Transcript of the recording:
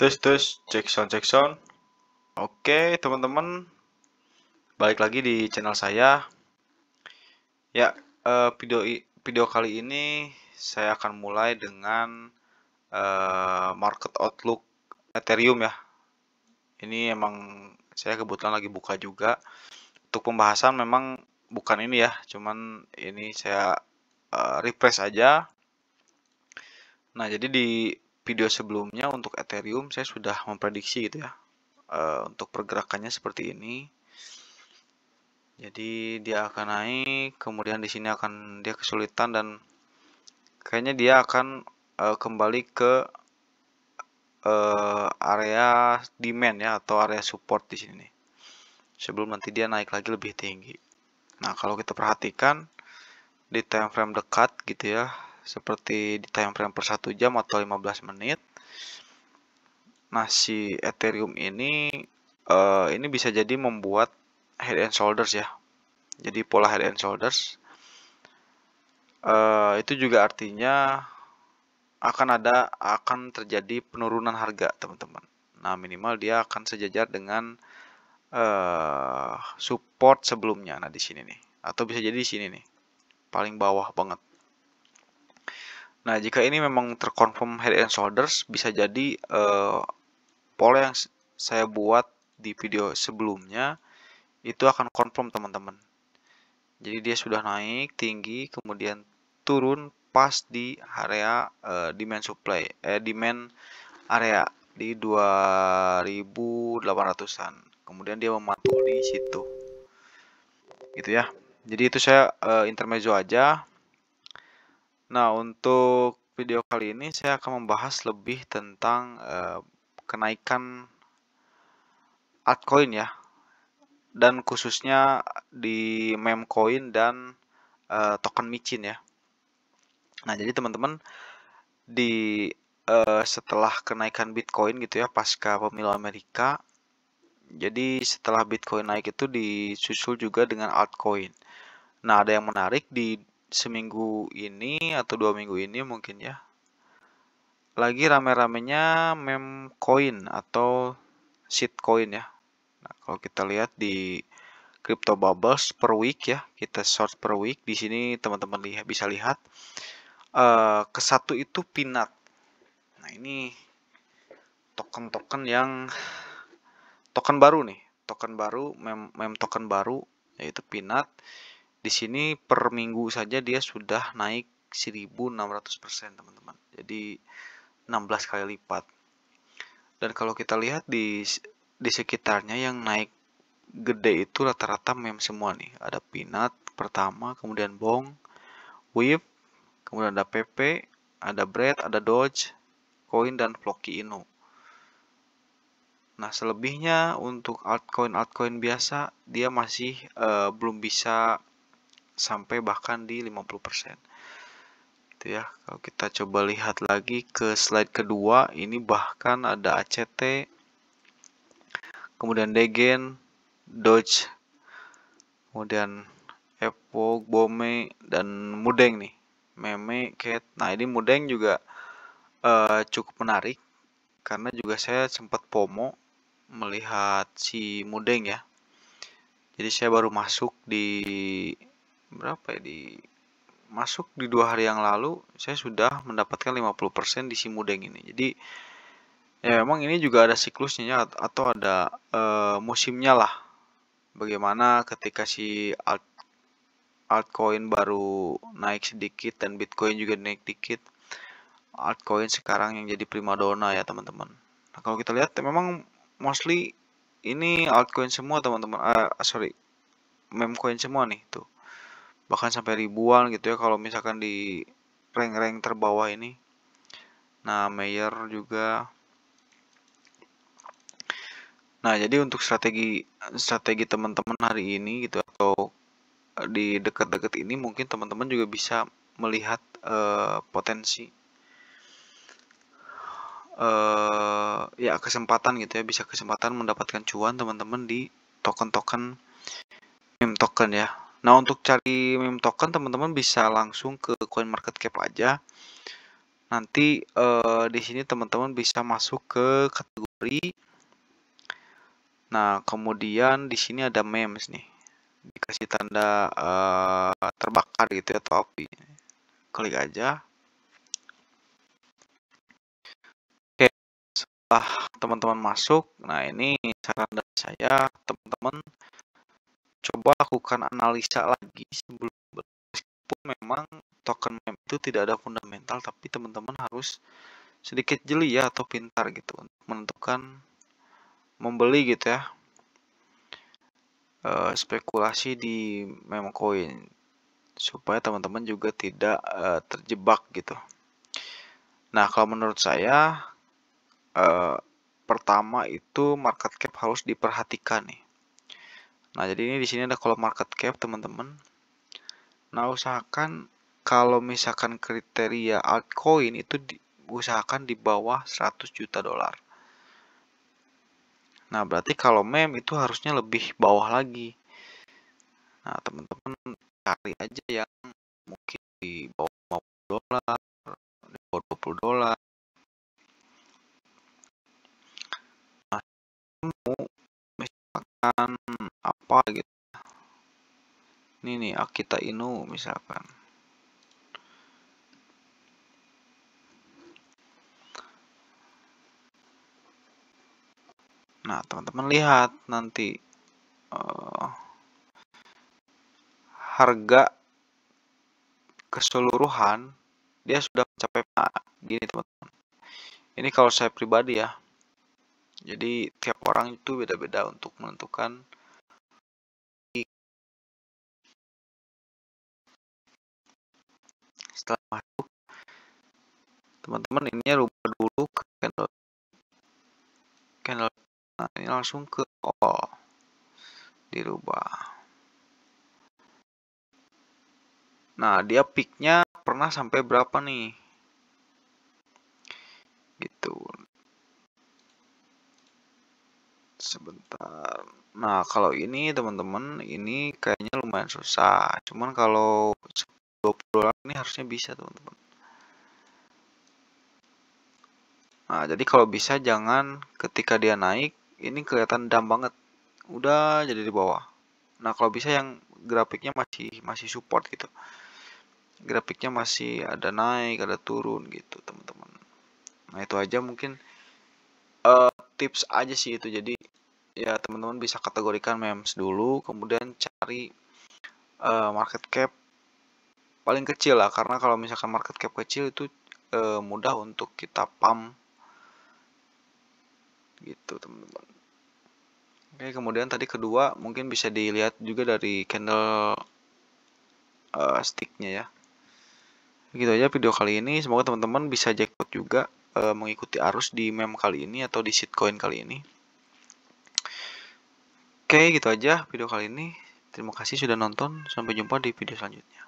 Tes cek sound. Oke teman-teman, balik lagi di channel saya. Ya, video kali ini saya akan mulai dengan market outlook Ethereum ya. Ini emang saya kebetulan lagi buka juga. Untuk pembahasan memang bukan ini ya, cuman ini saya refresh aja. Nah, jadi di video sebelumnya untuk Ethereum saya sudah memprediksi gitu ya. Untuk pergerakannya seperti ini. Jadi dia akan naik, kemudian di sini akan dia kesulitan dan kayaknya dia akan kembali ke area demand ya atau area support di sini nih. Sebelum nanti dia naik lagi lebih tinggi. Nah, kalau kita perhatikan di time frame dekat gitu ya, seperti di time frame per 1 jam atau 15 menit. Nah, si Ethereum ini bisa jadi membuat head and shoulders ya. Jadi pola head and shoulders itu juga artinya akan terjadi penurunan harga teman-teman. Nah, minimal dia akan sejajar dengan support sebelumnya. Nah, di sini nih, atau bisa jadi di sini nih, paling bawah banget. Nah, jika ini memang terkonfirm head and shoulders, bisa jadi pola yang saya buat di video sebelumnya itu akan confirm teman-teman. Jadi dia sudah naik tinggi, kemudian turun pas di area demand supply, demand area di 2800-an. Kemudian dia memantul di situ. Gitu ya. Jadi itu saya intermezzo aja. Nah, untuk video kali ini saya akan membahas lebih tentang kenaikan altcoin ya. Dan khususnya di meme coin dan token micin ya. Nah, jadi teman-teman di setelah kenaikan Bitcoin gitu ya pasca pemilu Amerika, jadi setelah Bitcoin naik itu disusul juga dengan altcoin. Nah, ada yang menarik di seminggu ini atau 2 minggu ini mungkin ya, lagi rame-ramenya meme coin atau shitcoin ya. Nah, kalau kita lihat di Crypto Bubbles per week ya, kita search per week di sini teman-teman bisa lihat ke satu itu Peanut. Nah, ini token-token yang token baru nih, token baru, meme token baru yaitu Peanut. Di sini per minggu saja dia sudah naik 1600% teman-teman. Jadi 16 kali lipat. Dan kalau kita lihat di sekitarnya yang naik gede itu rata-rata meme semua nih. Ada Peanut pertama, kemudian Bong, Wave, kemudian ada PP, ada Bread, ada Doge, Coin dan Floki Inu. Nah, selebihnya untuk altcoin biasa dia masih belum bisa sampai bahkan di 50%. Itu ya. Kalau kita coba lihat lagi ke slide kedua, ini bahkan ada ACT, kemudian Degen, Doge, kemudian Epo, Bome dan Mudeng nih. Meme, Cat. Nah, ini Mudeng juga cukup menarik karena juga saya sempat FOMO melihat si Mudeng ya. Jadi saya baru masuk di berapa ya, masuk di 2 hari yang lalu saya sudah mendapatkan 50% di si Mudeng ini. Jadi ya memang ini juga ada siklusnya atau ada musimnya lah. Bagaimana ketika si altcoin baru naik sedikit dan Bitcoin juga naik dikit, altcoin sekarang yang jadi primadona ya teman-teman. Nah, kalau kita lihat memang mostly ini altcoin semua teman-teman. Meme coin semua nih tuh. Bahkan sampai ribuan gitu ya kalau misalkan di rank-rank terbawah ini. Nah, Mayer juga. Nah, jadi untuk strategi teman-teman hari ini gitu atau di dekat-dekat ini mungkin teman-teman juga bisa melihat potensi ya kesempatan gitu ya, bisa kesempatan mendapatkan cuan teman-teman di token-token meme token ya. Nah, untuk cari meme token teman-teman bisa langsung ke CoinMarketCap aja. Nanti di sini teman-teman bisa masuk ke kategori. Nah, kemudian di sini ada memes nih. Dikasih tanda terbakar gitu ya, atau api. Klik aja. Oke, setelah teman-teman masuk, nah ini saran dari saya, teman-teman coba lakukan analisa lagi sebelum, meskipun memang token meme itu tidak ada fundamental, tapi teman-teman harus sedikit jeli ya atau pintar gitu untuk menentukan membeli gitu ya, spekulasi di meme coin supaya teman-teman juga tidak terjebak gitu. Nah, kalau menurut saya pertama itu market cap harus diperhatikan nih. Nah, jadi ini di sini ada kolom market cap, teman-teman. Nah, usahakan kalau misalkan kriteria altcoin itu usahakan di bawah 100 juta dolar. Nah, berarti kalau meme itu harusnya lebih bawah lagi. Nah, teman-teman cari aja yang mungkin di bawah 50 dolar, di bawah 20 dolar. Nah, mau misalkan apa gitu. Ini nih, Akita Inu misalkan. Nah, teman-teman lihat nanti harga keseluruhan dia sudah mencapai gini teman-teman. Ini kalau saya pribadi ya. Jadi tiap orang itu beda-beda untuk menentukan. Setelah masuk, teman-teman ini rubah dulu ke candle. Nah, ini langsung ke all, dirubah. Nah, dia peaknya pernah sampai berapa nih? Gitu. Sebentar. Nah, kalau ini teman-teman, ini kayaknya lumayan susah. Cuman kalau 20 dolar ini harusnya bisa, teman-teman. Nah, jadi kalau bisa jangan ketika dia naik, ini kelihatan dam banget. Udah jadi di bawah. Nah, kalau bisa yang grafiknya masih support gitu. Grafiknya masih ada naik, ada turun gitu, teman-teman. Nah, itu aja mungkin tips aja sih itu. Jadi ya teman-teman bisa kategorikan memes dulu, kemudian cari market cap paling kecil lah, karena kalau misalkan market cap kecil itu mudah untuk kita pump gitu, teman-teman. Oke, kemudian tadi kedua mungkin bisa dilihat juga dari candle sticknya ya. Gitu aja video kali ini, semoga teman-teman bisa jackpot juga mengikuti arus di meme kali ini atau di shitcoin kali ini. Oke, gitu aja video kali ini. Terima kasih sudah nonton, sampai jumpa di video selanjutnya.